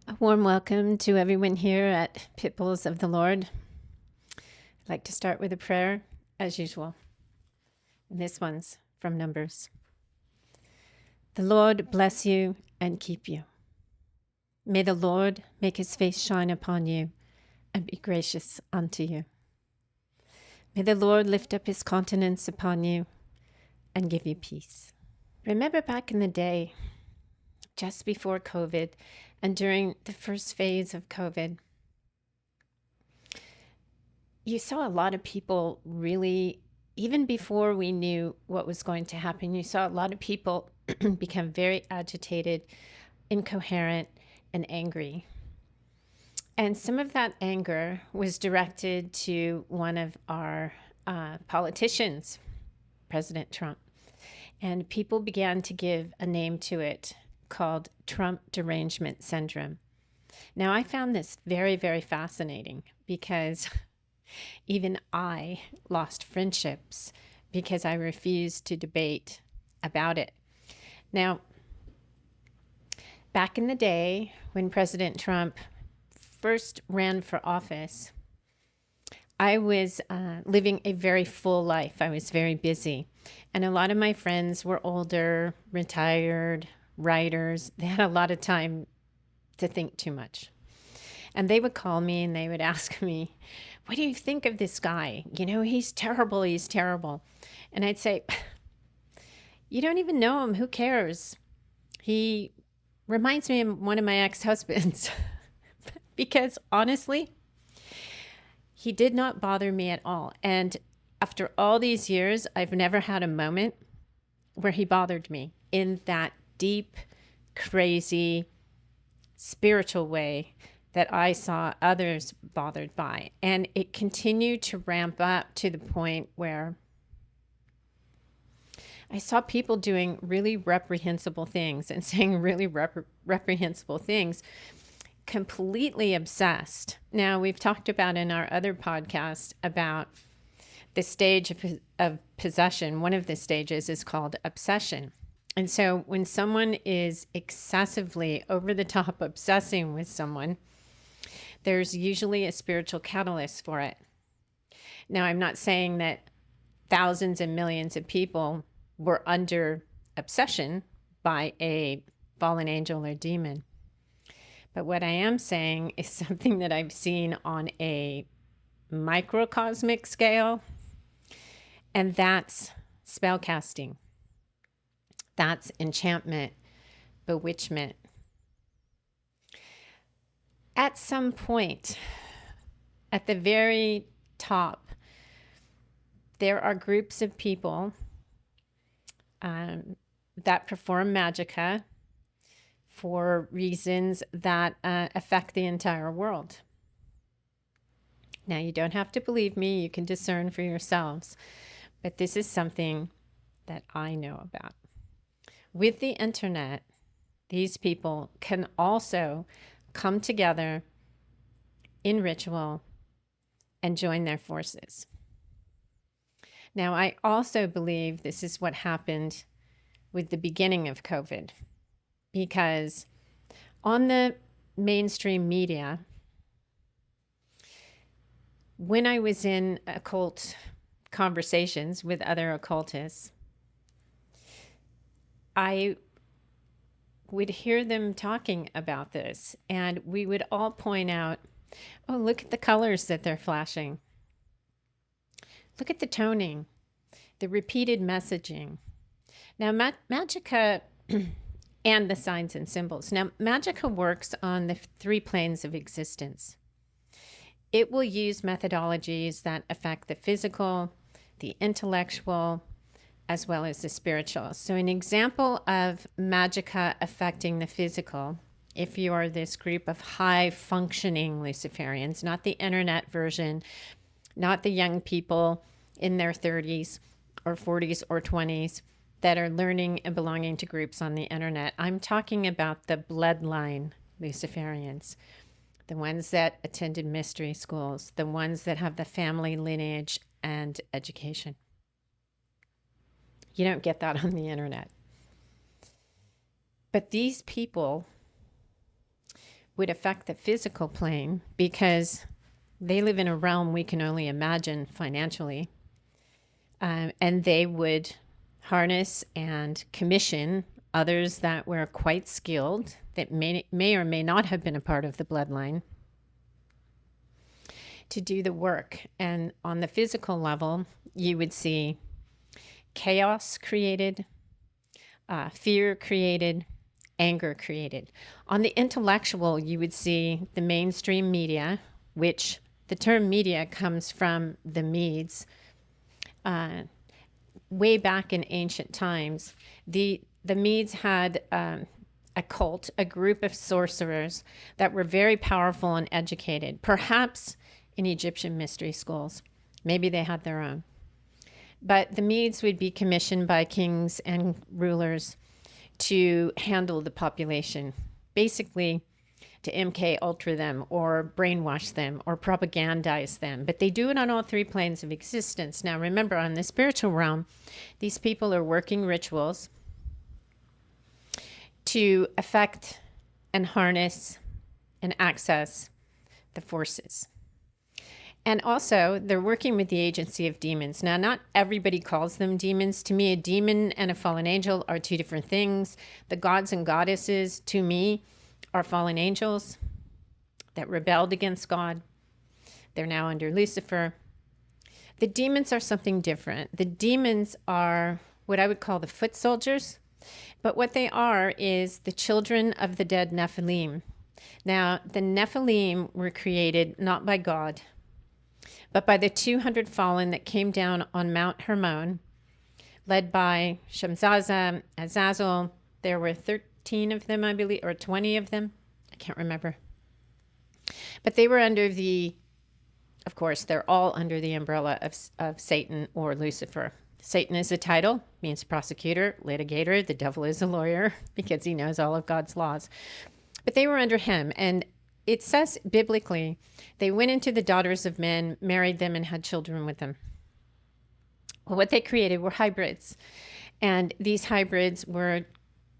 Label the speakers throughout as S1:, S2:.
S1: A warm welcome to everyone here at Pitbulls of the Lord. I'd like to start with a prayer, as usual. And this one's from Numbers. The Lord bless you and keep you. May the Lord make his face shine upon you and be gracious unto you. May the Lord lift up his countenance upon you and give you peace. Remember back in the day, just before COVID, and during the first phase of COVID, you saw a lot of people really, even before we knew what was going to happen, you saw a lot of people become very agitated, incoherent, and angry. And some of that anger was directed to one of our politicians, President Trump. And people began to give a name to it called Trump derangement syndrome. Now, I found this very, very fascinating because even I lost friendships because I refused to debate about it. Now, back in the day when President Trump first ran for office, I was living a very full life. I was very busy. And a lot of my friends were older, retired, writers. They had a lot of time to think too much. And they would call me and they would ask me, what do you think of this guy? You know, he's terrible. He's terrible. And I'd say, you don't even know him. Who cares? He reminds me of one of my ex-husbands because honestly, he did not bother me at all. And after all these years, I've never had a moment where he bothered me in that deep, crazy, spiritual way that I saw others bothered by. And it continued to ramp up to the point where I saw people doing really reprehensible things and saying really reprehensible things, completely obsessed. Now, we've talked about in our other podcast about the stage of possession. One of the stages is called obsession. And so when someone is excessively over the top obsessing with someone, there's usually a spiritual catalyst for it. Now, I'm not saying that thousands and millions of people were under obsession by a fallen angel or demon. But what I am saying is something that I've seen on a microcosmic scale, and that's spellcasting. That's enchantment, bewitchment. At some point, at the very top, there are groups of people that perform magicka for reasons that affect the entire world. Now, you don't have to believe me. You can discern for yourselves. But this is something that I know about. With the internet, these people can also come together in ritual and join their forces. Now, I also believe this is what happened with the beginning of COVID, because on the mainstream media, when I was in occult conversations with other occultists, I would hear them talking about this, and we would all point out, oh, look at the colors that they're flashing. Look at the toning, the repeated messaging. Now, magicka and the signs and symbols. Now, magicka works on the three planes of existence. It will use methodologies that affect the physical, the intellectual, as well as the spiritual. So an example of magicka affecting the physical, if you are this group of high-functioning Luciferians, not the internet version, not the young people in their 30s or 40s or 20s that are learning and belonging to groups on the internet. I'm talking about the bloodline Luciferians, the ones that attended mystery schools, the ones that have the family lineage and education. You don't get that on the internet. But these people would affect the physical plane because they live in a realm we can only imagine financially. And they would harness and commission others that were quite skilled, that may or may not have been a part of the bloodline, to do the work. And on the physical level, you would see chaos created, fear created, anger created. On the intellectual, you would see the mainstream media, which the term media comes from the Medes. Way back in ancient times, the Medes had a cult, a group of sorcerers that were very powerful and educated, perhaps in Egyptian mystery schools. Maybe they had their own. But the Medes would be commissioned by kings and rulers to handle the population, basically to MK Ultra them or brainwash them or propagandize them. But they do it on all three planes of existence. Now, remember, on the spiritual realm, these people are working rituals to affect and harness and access the forces. And also, they're working with the agency of demons. Now, not everybody calls them demons. To me, a demon and a fallen angel are two different things. The gods and goddesses, to me, are fallen angels that rebelled against God. They're now under Lucifer. The demons are something different. The demons are what I would call the foot soldiers. But what they are is the children of the dead Nephilim. Now, the Nephilim were created not by God, but by the 200 fallen that came down on Mount Hermon, led by Shamzaza, Azazel. There were 13 of them, I believe, or 20 of them. I can't remember. But they were under of course, they're all under the umbrella of Satan or Lucifer. Satan is a title, means prosecutor, litigator. The devil is a lawyer because he knows all of God's laws. But they were under him. And it says biblically, they went into the daughters of men, married them, and had children with them. Well, what they created were hybrids. And these hybrids were,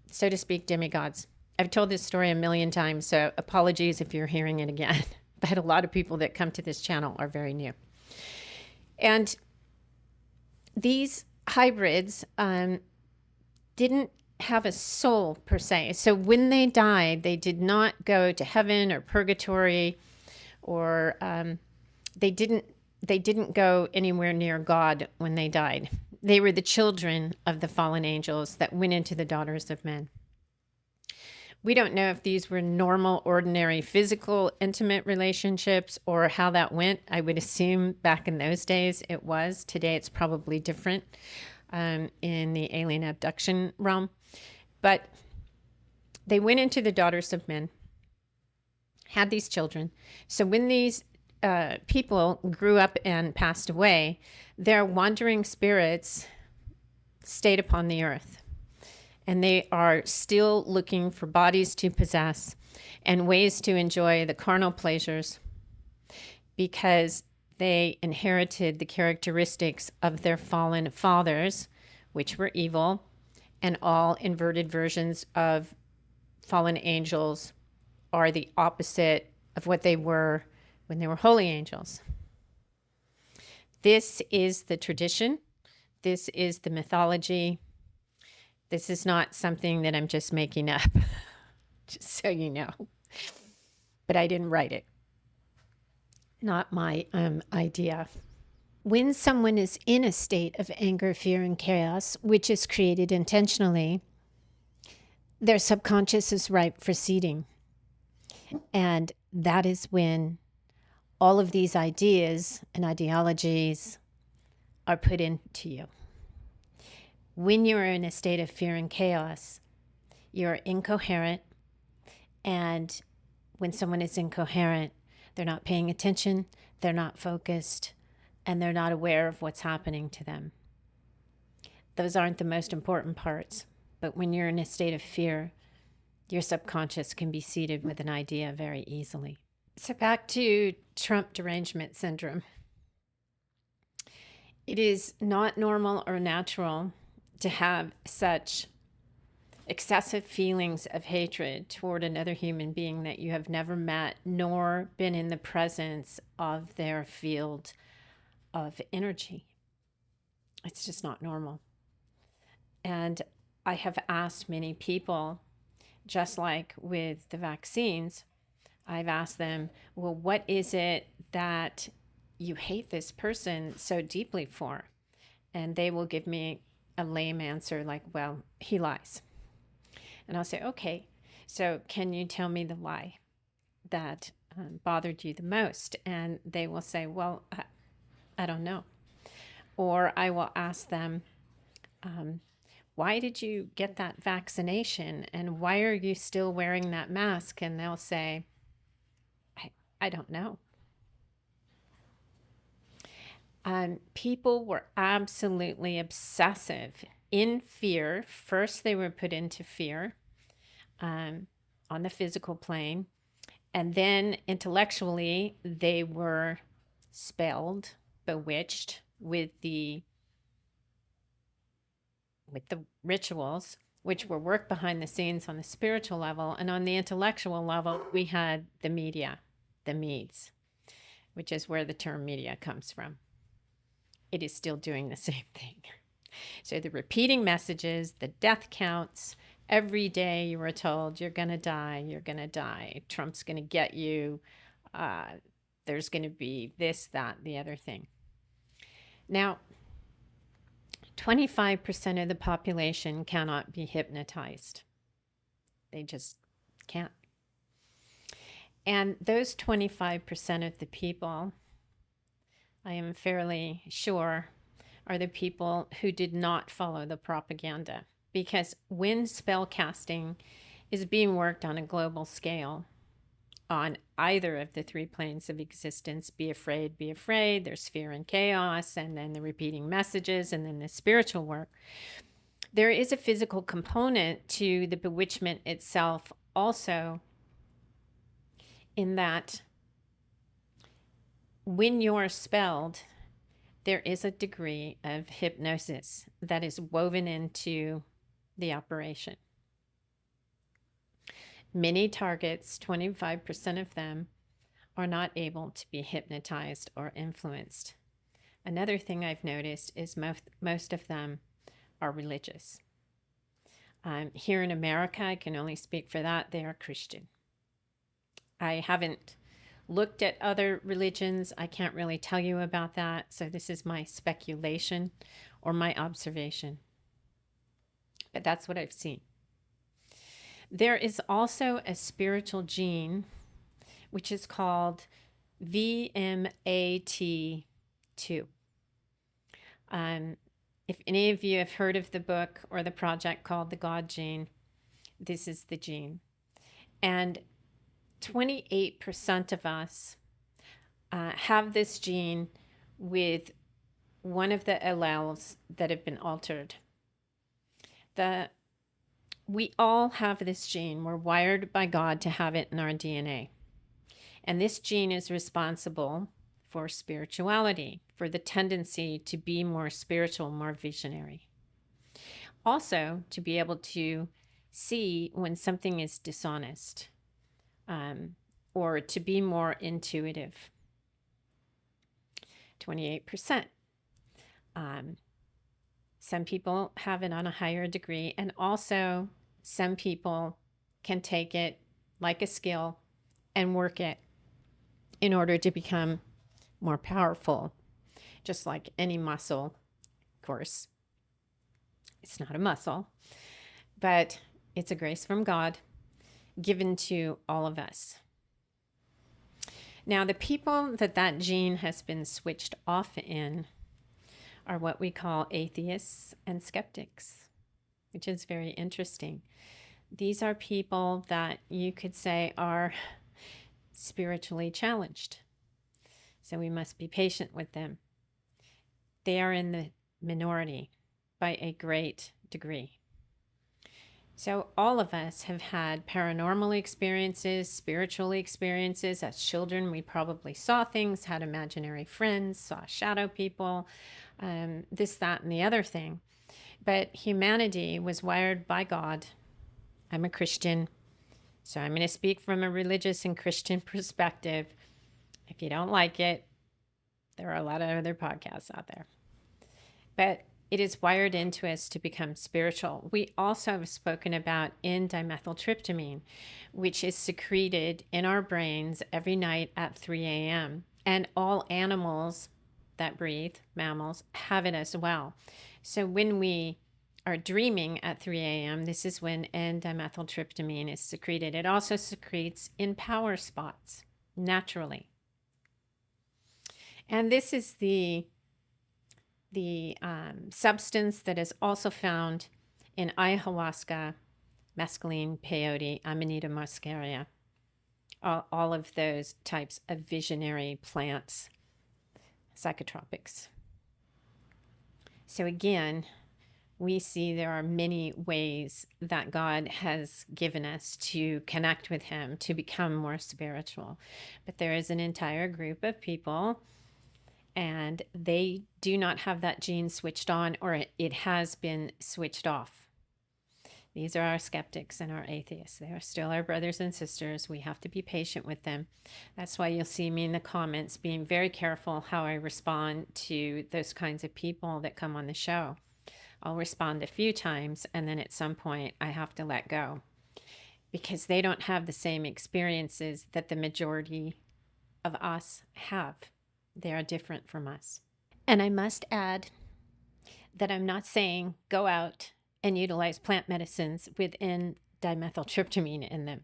S1: so to speak, demigods. I've told this story a million times, so apologies if you're hearing it again. But a lot of people that come to this channel are very new. And these hybrids didn't have a soul per se. So when they died, they did not go to heaven or purgatory, or they didn't go anywhere near God when they died. They were the children of the fallen angels that went into the daughters of men. We don't know if these were normal, ordinary, physical, intimate relationships or how that went. I would assume back in those days it was. Today it's probably different in the alien abduction realm. But they went into the daughters of men, had these children. So when these people grew up and passed away, their wandering spirits stayed upon the earth. And they are still looking for bodies to possess and ways to enjoy the carnal pleasures because they inherited the characteristics of their fallen fathers, which were evil, and all inverted versions of fallen angels are the opposite of what they were when they were holy angels. This is the tradition. This is the mythology. This is not something that I'm just making up, just so you know. But I didn't write it. Not my idea. When someone is in a state of anger, fear, and chaos, which is created intentionally, their subconscious is ripe for seeding. And that is when all of these ideas and ideologies are put into you. When you're in a state of fear and chaos, you're incoherent. And when someone is incoherent, they're not paying attention, they're not focused, and they're not aware of what's happening to them. Those aren't the most important parts. But when you're in a state of fear, your subconscious can be seeded with an idea very easily. So back to Trump derangement syndrome. It is not normal or natural to have such excessive feelings of hatred toward another human being that you have never met nor been in the presence of their field of energy. It's just not normal. And I have asked many people, just like with the vaccines, I've asked them, well, what is it that you hate this person so deeply for? And they will give me a lame answer like, well, he lies. And I'll say, okay, so can you tell me the lie that bothered you the most? And they will say, well, I don't know. Or I will ask them, why did you get that vaccination? And why are you still wearing that mask? And they'll say, I don't know. People were absolutely obsessive in fear. First, they were put into fear on the physical plane. And then intellectually, they were spelled, bewitched with the rituals, which were work behind the scenes on the spiritual level. And on the intellectual level, we had the media, the meds, which is where the term media comes from. It is still doing the same thing. So the repeating messages, the death counts, every day you were told, you're going to die, you're going to die, Trump's going to get you, there's going to be this, that, the other thing. Now, 25% of the population cannot be hypnotized. They just can't. And those 25% of the people, I am fairly sure, are the people who did not follow the propaganda. Because when spell casting is being worked on a global scale, on either of the three planes of existence, be afraid, there's fear and chaos, and then the repeating messages, and then the spiritual work, there is a physical component to the bewitchment itself also, in that when you're spelled, there is a degree of hypnosis that is woven into the operation. Many targets, 25% of them, are not able to be hypnotized or influenced. Another thing I've noticed is most of them are religious. Here in America, I can only speak for that, they are Christian. I haven't looked at other religions. I can't really tell you about that. So this is my speculation or my observation. But that's what I've seen. There is also a spiritual gene, which is called VMAT2. If any of you have heard of the book or the project called The God Gene, this is the gene. And 28% of us have this gene with one of the alleles that have been altered. We all have this gene. We're wired by God to have it in our DNA. And this gene is responsible for spirituality, for the tendency to be more spiritual, more visionary. Also, to be able to see when something is dishonest, or to be more intuitive. 28%. Some people have it on a higher degree, and also some people can take it like a skill and work it in order to become more powerful, just like any muscle. Of course, it's not a muscle, but it's a grace from God given to all of us. Now, the people that gene has been switched off in are what we call atheists and skeptics, which is very interesting. These are people that you could say are spiritually challenged. So we must be patient with them. They are in the minority by a great degree. So all of us have had paranormal experiences, spiritual experiences. As children, we probably saw things, had imaginary friends, saw shadow people, this, that, and the other thing. But humanity was wired by God I'm a Christian, so I'm going to speak from a religious and Christian perspective. If you don't like it, there are a lot of other podcasts out there. But it is wired into us to become spiritual. We also have spoken about N-dimethyltryptamine, which is secreted in our brains every night at 3 a.m. And all animals that breathe, mammals, have it as well. So when we are dreaming at 3 a.m., this is when N-dimethyltryptamine is secreted. It also secretes in power spots naturally. And this is the substance that is also found in ayahuasca, mescaline, peyote, amanita muscaria, all of those types of visionary plants, psychotropics. So again, we see there are many ways that God has given us to connect with Him, to become more spiritual. But there is an entire group of people, and they do not have that gene switched on, or it has been switched off. These are our skeptics and our atheists. They are still our brothers and sisters. We have to be patient with them. That's why you'll see me in the comments being very careful how I respond to those kinds of people that come on the show. I'll respond a few times, and then at some point I have to let go, because they don't have the same experiences that the majority of us have. They are different from us. And I must add that I'm not saying go out and utilize plant medicines with N-dimethyltryptamine in them.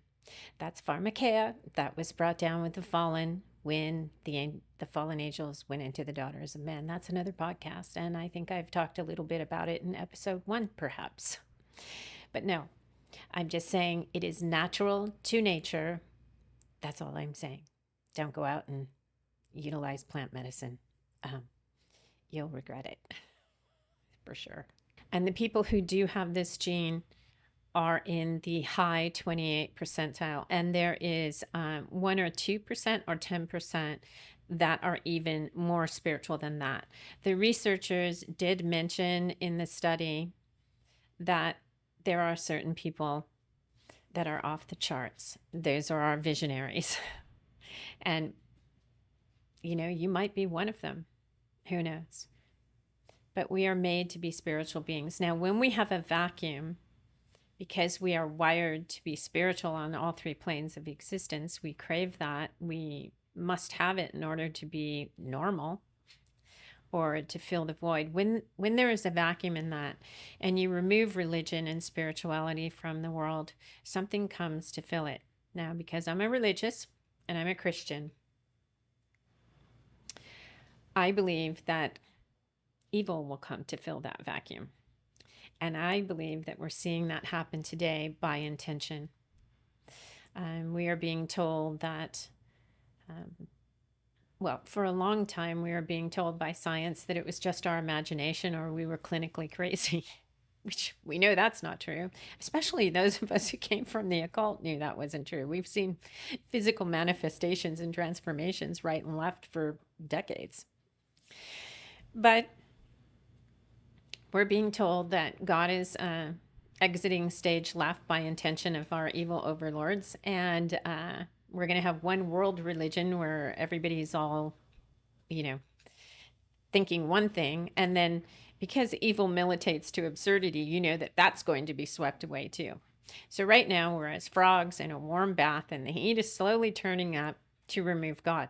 S1: That's pharmakeia. That was brought down with the fallen when the fallen angels went into the daughters of men. That's another podcast, and I think I've talked a little bit about it in episode 1, perhaps. But no, I'm just saying it is natural to nature. That's all I'm saying. Don't go out and utilize plant medicine. You'll regret it for sure. And the people who do have this gene are in the high 28th percentile, and there is 1 or 2% or 10% that are even more spiritual than that. The researchers did mention in the study that there are certain people that are off the charts. Those are our visionaries. And you might be one of them. Who knows? But we are made to be spiritual beings. Now, when we have a vacuum, because we are wired to be spiritual on all 3 planes of existence, we crave that. We must have it in order to be normal or to fill the void. When there is a vacuum in that, and you remove religion and spirituality from the world, something comes to fill it. Now, because I'm a religious and I'm a Christian, I believe that evil will come to fill that vacuum. And I believe that we're seeing that happen today by intention. We are being told that, for a long time, we were being told by science that it was just our imagination or we were clinically crazy, which we know that's not true. Especially those of us who came from the occult knew that wasn't true. We've seen physical manifestations and transformations right and left for decades. But we're being told that God is exiting stage left by intention of our evil overlords. And we're going to have one world religion where everybody's all, thinking one thing. And then because evil militates to absurdity, that's going to be swept away too. So right now we're as frogs in a warm bath, and the heat is slowly turning up to remove God.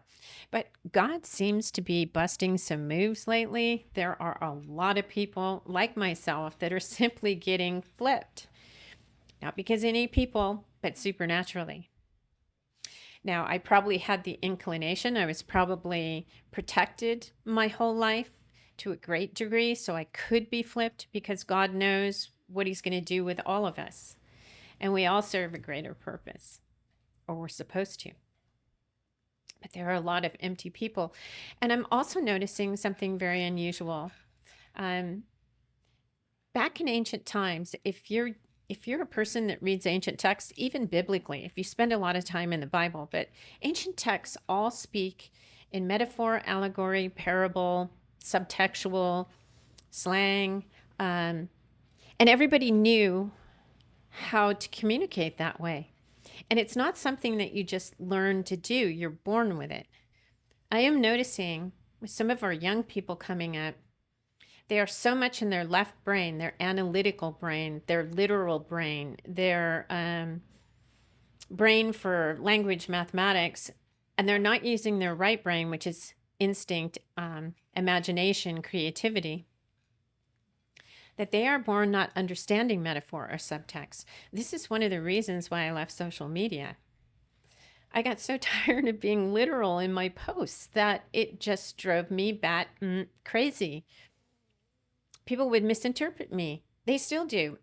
S1: But God seems to be busting some moves lately. There are a lot of people like myself that are simply getting flipped. Not because they need people, but supernaturally. Now, I probably had the inclination. I was probably protected my whole life to a great degree, so I could be flipped because God knows what He's going to do with all of us. And we all serve a greater purpose, or we're supposed to. But there are a lot of empty people. And I'm also noticing something very unusual. Back in ancient times, if you're a person that reads ancient texts, even biblically, if you spend a lot of time in the Bible, but ancient texts all speak in metaphor, allegory, parable, subtextual, slang, and everybody knew how to communicate that way. And it's not something that you just learn to do, you're born with it. I am noticing with some of our young people coming up, they are so much in their left brain, their analytical brain, their literal brain, their brain for language, mathematics, and they're not using their right brain, which is instinct, imagination, creativity, that they are born not understanding metaphor or subtext. This is one of the reasons why I left social media. I got so tired of being literal in my posts that it just drove me bat crazy. People would misinterpret me. They still do.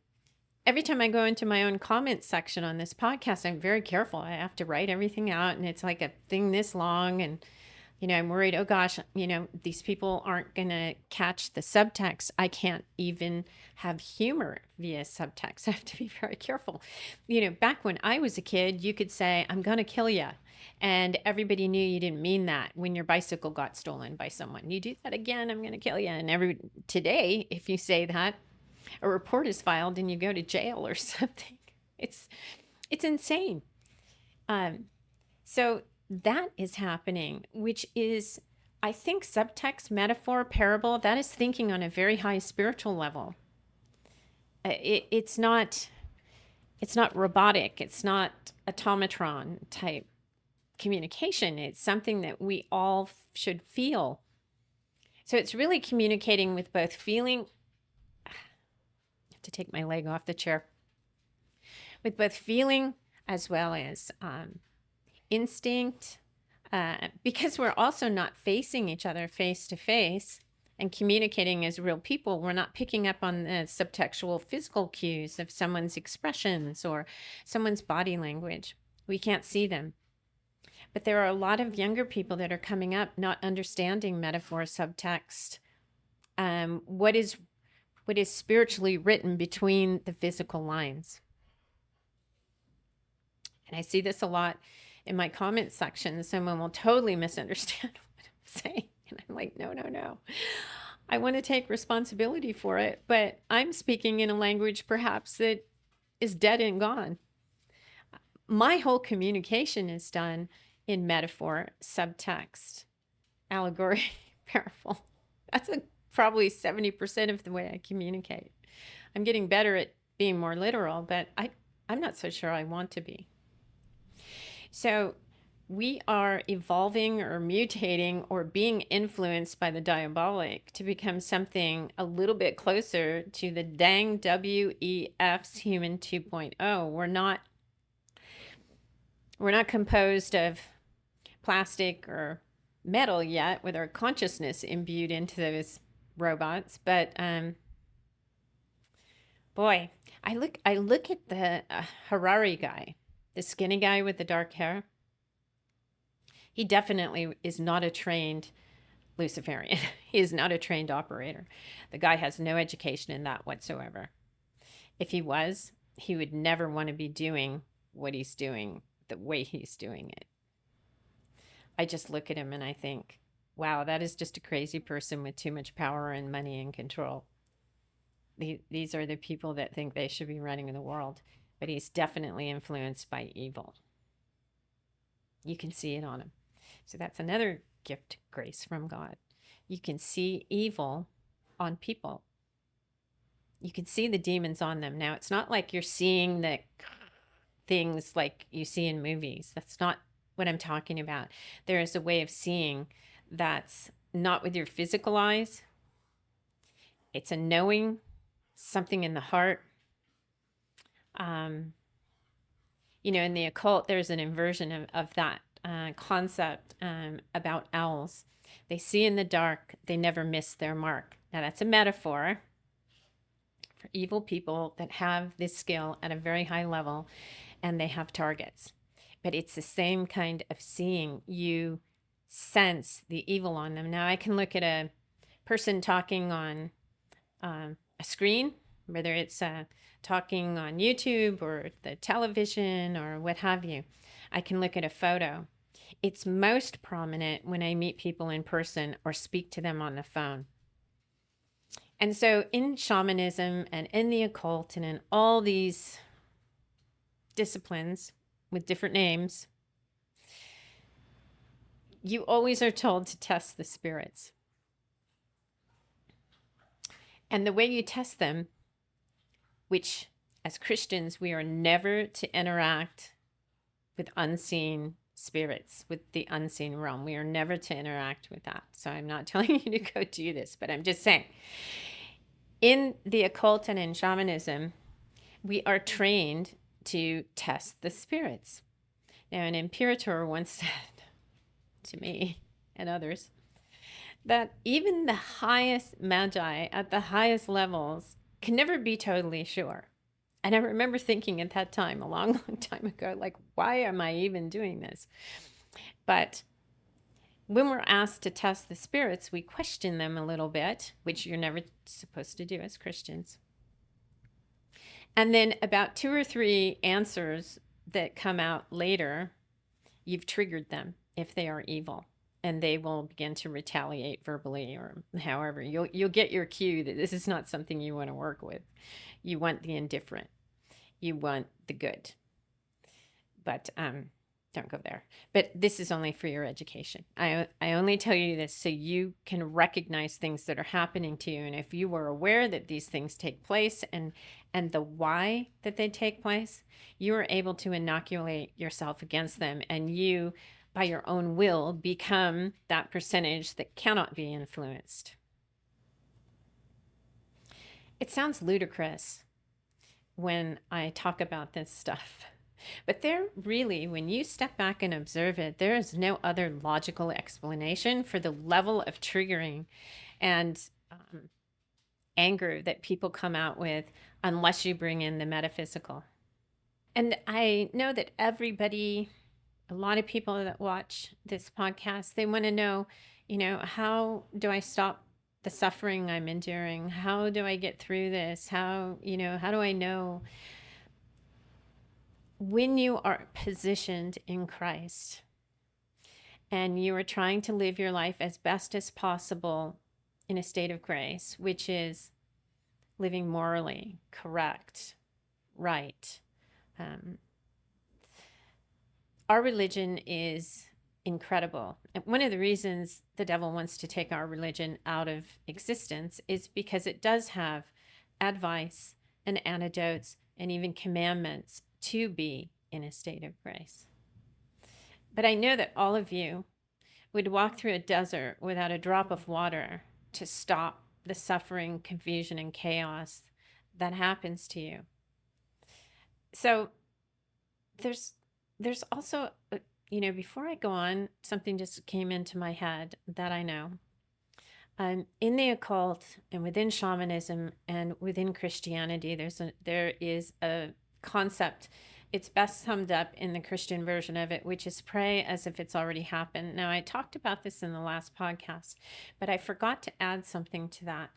S1: Every time I go into my own comment section on this podcast, I'm very careful. I have to write everything out, and it's like a thing this long. And, I'm worried, oh gosh, these people aren't going to catch the subtext. I can't even have humor via subtext. I have to be very careful. Back when I was a kid, you could say, I'm going to kill you. And everybody knew you didn't mean that when your bicycle got stolen by someone. You do that again, I'm going to kill you. And today, if you say that, a report is filed and you go to jail or something. It's insane. So that is happening, which is, I think, subtext, metaphor, parable. That is thinking on a very high spiritual level. It's not robotic. It's not automatron type communication. It's something that we all should feel. So it's really communicating with both feeling. To take my leg off the chair, with both feeling as well as instinct, because we're also not facing each other face to face and communicating as real people. We're not picking up on the subtextual physical cues of someone's expressions or someone's body language. We can't see them. But there are a lot of younger people that are coming up not understanding metaphor, subtext, what is spiritually written between the physical lines. And I see this a lot in my comment section. Someone will totally misunderstand what I'm saying. And I'm like, no. I want to take responsibility for it, but I'm speaking in a language perhaps that is dead and gone. My whole communication is done in metaphor, subtext, allegory, parable. That's probably 70% of the way I communicate. I'm getting better at being more literal, but I'm not so sure I want to be. So we are evolving or mutating or being influenced by the diabolic to become something a little bit closer to the dang WEF's human 2.0. We're not composed of plastic or metal yet with our consciousness imbued into those robots, but boy, I look at the Harari guy, the skinny guy with the dark hair. He definitely is not a trained Luciferian. He is not a trained operator. The guy has no education in that whatsoever. If he was, he would never want to be doing what he's doing the way he's doing it. I just look at him and I think, wow, that is just a crazy person with too much power and money and control. These are the people that think they should be running the world, but he's definitely influenced by evil. You can see it on him. So that's another gift, grace from God. You can see evil on people. You can see the demons on them. Now, it's not like you're seeing the things like you see in movies. That's not what I'm talking about. There is a way of seeing that's not with your physical eyes. It's a knowing, something in the heart. In the occult, there's an inversion of that concept about owls. They see in the dark, they never miss their mark. Now, that's a metaphor for evil people that have this skill at a very high level and they have targets. But it's the same kind of seeing. You sense the evil on them. Now, I can look at a person talking on a screen, whether it's talking on YouTube or the television or what have you. I can look at a photo. It's most prominent when I meet people in person or speak to them on the phone. And so in shamanism and in the occult and in all these disciplines with different names, you always are told to test the spirits. And the way you test them, which as Christians, we are never to interact with unseen spirits, with the unseen realm. We are never to interact with that. So I'm not telling you to go do this, but I'm just saying, in the occult and in shamanism, we are trained to test the spirits. Now, an imperator once said to me and others that even the highest magi at the highest levels can never be totally sure. And I remember thinking at that time, a long, long time ago, like, why am I even doing this? But when we're asked to test the spirits, we question them a little bit, which you're never supposed to do as Christians. And then about 2 or 3 answers that come out later, you've triggered them if they are evil, and they will begin to retaliate verbally or however. You'll get your cue that this is not something you want to work with. You want the indifferent. You want the good. But don't go there. But this is only for your education. I only tell you this so you can recognize things that are happening to you. And if you were aware that these things take place and the why that they take place, you are able to inoculate yourself against them. And you, by your own will, become that percentage that cannot be influenced. It sounds ludicrous when I talk about this stuff. But there really, when you step back and observe it, there is no other logical explanation for the level of triggering and anger that people come out with unless you bring in the metaphysical. And I know that everybody, a lot of people that watch this podcast, they want to know, how do I stop the suffering I'm enduring? How do I get through this? How do I know? When you are positioned in Christ and you are trying to live your life as best as possible in a state of grace, which is living morally correct, right. Our religion is incredible. And one of the reasons the devil wants to take our religion out of existence is because it does have advice and antidotes and even commandments to be in a state of grace. But I know that all of you would walk through a desert without a drop of water to stop the suffering, confusion, and chaos that happens to you. So there's also, before I go on, something just came into my head that I know. In the occult and within shamanism and within Christianity, there is a concept. It's best summed up in the Christian version of it, which is pray as if it's already happened. Now, I talked about this in the last podcast, but I forgot to add something to that.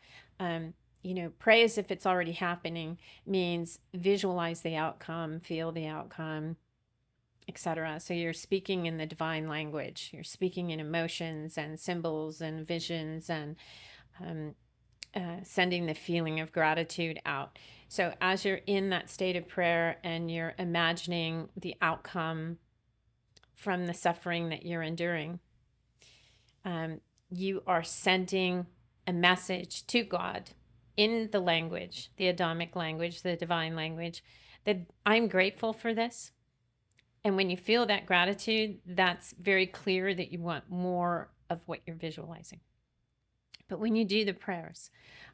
S1: Pray as if it's already happening means visualize the outcome, feel the outcome, etc. So you're speaking in the divine language. You're speaking in emotions and symbols and visions and sending the feeling of gratitude out. So as you're in that state of prayer and you're imagining the outcome from the suffering that you're enduring, you are sending a message to God in the language, the Adamic language, the divine language, that I'm grateful for this. And when you feel that gratitude, that's very clear that you want more of what you're visualizing. But when you do the prayers,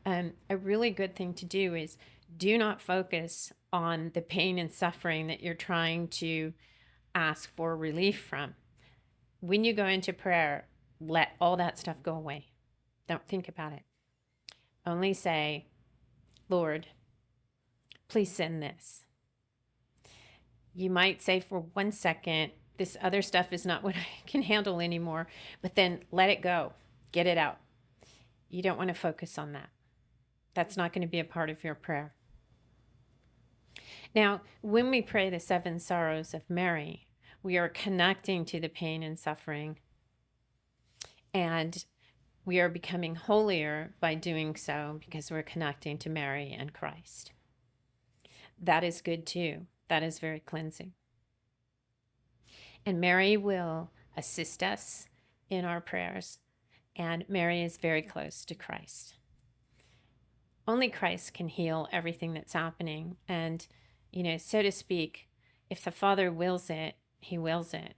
S1: a really good thing to do is do not focus on the pain and suffering that you're trying to ask for relief from. When you go into prayer, let all that stuff go away. Don't think about it. Only say, Lord, please send this. You might say for 1 second, this other stuff is not what I can handle anymore, but then let it go. Get it out. You don't want to focus on that. That's not going to be a part of your prayer. Now, when we pray the 7 sorrows of Mary, we are connecting to the pain and suffering, and we are becoming holier by doing so because we're connecting to Mary and Christ. That is good too. That is very cleansing. And Mary will assist us in our prayers. And Mary is very close to Christ. Only Christ can heal everything that's happening. And, so to speak, if the Father wills it, he wills it.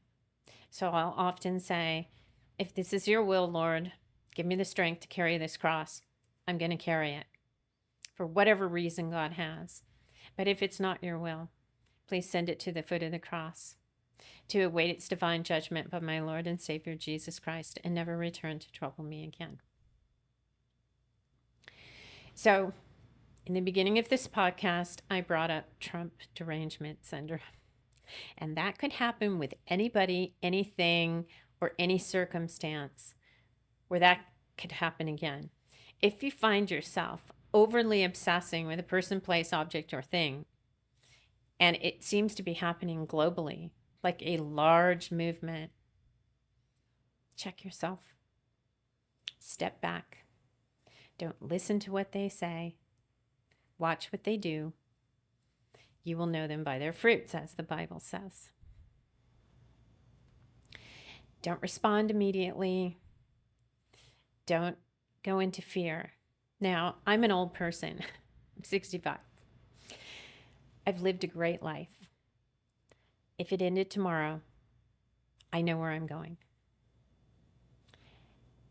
S1: So I'll often say, if this is your will, Lord, give me the strength to carry this cross. I'm going to carry it for whatever reason God has. But if it's not your will, please send it to the foot of the cross to await its divine judgment by my Lord and Savior Jesus Christ and never return to trouble me again. So, in the beginning of this podcast, I brought up Trump derangement syndrome. And that could happen with anybody, anything, or any circumstance where that could happen again. If you find yourself overly obsessing with a person, place, object, or thing, and it seems to be happening globally, like a large movement, check yourself. Step back. Don't listen to what they say. Watch what they do. You will know them by their fruits, as the Bible says. Don't respond immediately. Don't go into fear. Now, I'm an old person. I'm 65. I've lived a great life. If it ended tomorrow, I know where I'm going.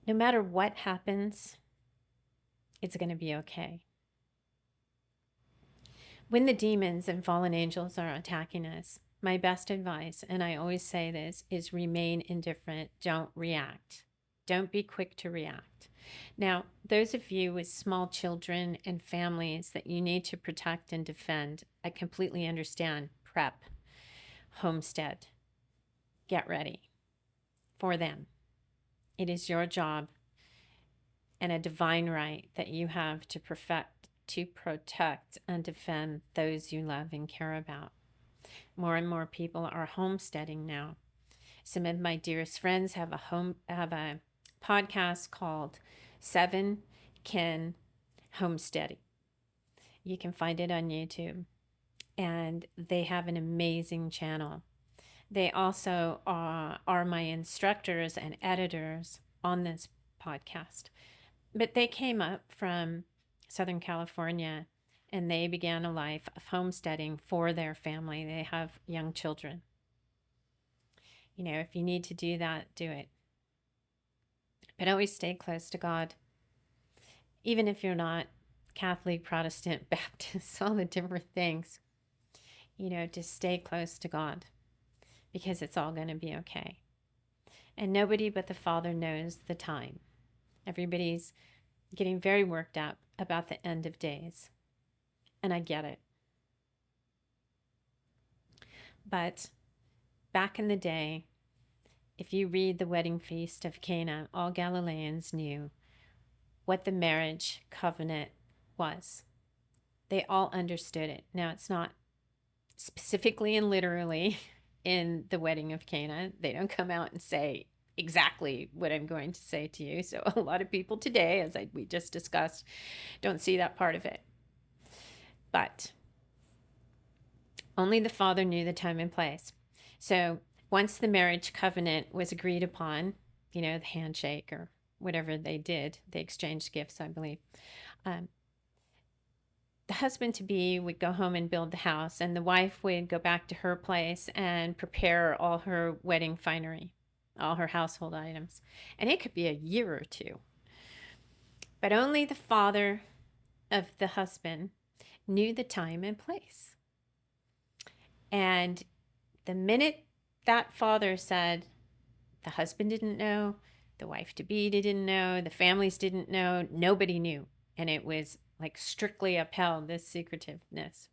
S1: No matter what happens, it's going to be okay. When the demons and fallen angels are attacking us, my best advice, and I always say this, is remain indifferent. Don't react. Don't be quick to react. Now, those of you with small children and families that you need to protect and defend, I completely understand. Prep, homestead, get ready for them. It is your job and a divine right that you have to protect and defend those you love and care about. More and more people are homesteading now. Some of my dearest friends have a podcast called 7 Kin Homesteading. You can find it on YouTube, and they have an amazing channel. They also are my instructors and editors on this podcast. But they came up from Southern California, and they began a life of homesteading for their family. They have young children. If you need to do that, do it. But always stay close to God. Even if you're not Catholic, Protestant, Baptist, all the different things, to stay close to God, because it's all going to be okay. And nobody but the Father knows the time. Everybody's getting very worked up about the end of days. And I get it. But back in the day, if you read the wedding feast of Cana, all Galileans knew what the marriage covenant was. They all understood it. Now, it's not specifically and literally in the wedding of Cana. They don't come out and say exactly what I'm going to say to you. So a lot of people today, as we just discussed, don't see that part of it. But only the Father knew the time and place. So once the marriage covenant was agreed upon, the handshake or whatever they did, they exchanged gifts, I believe. The husband-to-be would go home and build the house, and the wife would go back to her place and prepare all her wedding finery, all her household items. And it could be a year or two. But only the father of the husband knew the time and place. And the minute that father said, the husband didn't know, the wife-to-be didn't know, the families didn't know, nobody knew. And it was like strictly upheld, this secretiveness.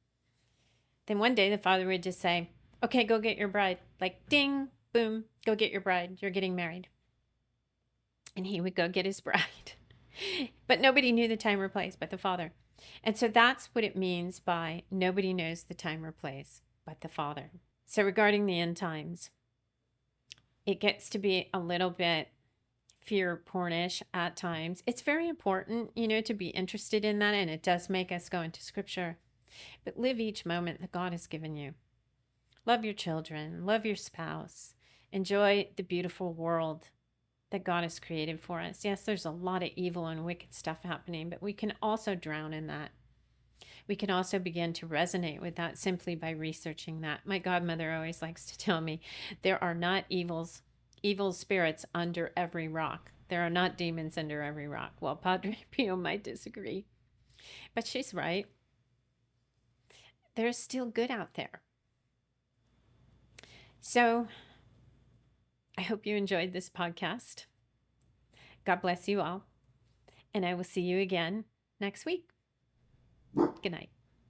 S1: Then one day the father would just say, okay, go get your bride. Like ding, boom, go get your bride. You're getting married. And he would go get his bride. But nobody knew the time or place but the Father. And so that's what it means by nobody knows the time or place but the Father. So regarding the end times, it gets to be a little bit fear pornish at times. It's very important, to be interested in that, and it does make us go into Scripture. But live each moment that God has given you. love your children, love your spouse, enjoy the beautiful world that God has created for us. Yes, there's a lot of evil and wicked stuff happening, but we can also drown in that. We can also begin to resonate with that simply by researching that. My godmother always likes to tell me there are not evil spirits under every rock. There are not demons under every rock. Well, Padre Pio might disagree, but she's right. There's still good out there. So I hope you enjoyed this podcast. God bless you all. And I will see you again next week. Good night.